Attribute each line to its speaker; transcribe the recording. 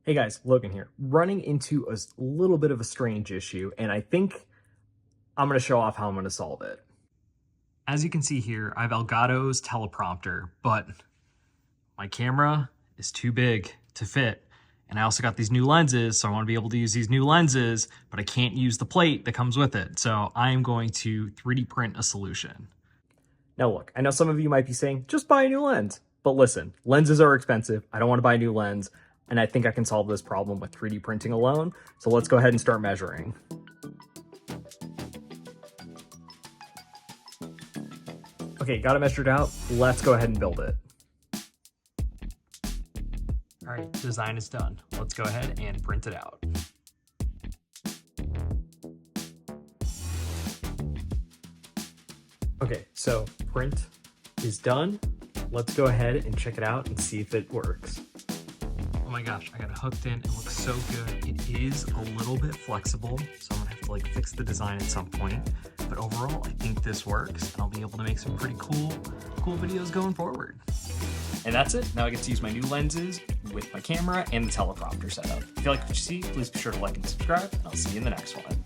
Speaker 1: Hey guys, Logan here, running into a little bit of a strange issue, and I think I'm going to show off how I'm going to solve it. As you can see here, I have Elgato's Teleprompter, but my camera is too big to fit. And I also got these new lenses, so I want to be able to use these new lenses, but I can't use the plate that comes with it. So I am going to 3D print a solution. Now look, I know some of you might be saying, just buy a new lens. But listen, lenses are expensive. I don't want to buy a new lens. And I think I can solve this problem with 3D printing alone. So let's go ahead and start measuring. Okay, got it measured out. Let's go ahead and build it. All right, design is done. Let's go ahead and print it out. Okay, so print is done. Let's go ahead and check it out and see if it works. Oh my gosh, I got it hooked in. It looks so good. It is a little bit flexible, so I'm gonna have to fix the design at some point. But overall, I think this works, and I'll be able to make some pretty cool videos going forward. And that's it. Now I get to use my new lenses with my camera and the teleprompter setup. If you like what you see, please be sure to like and subscribe, and I'll see you in the next one.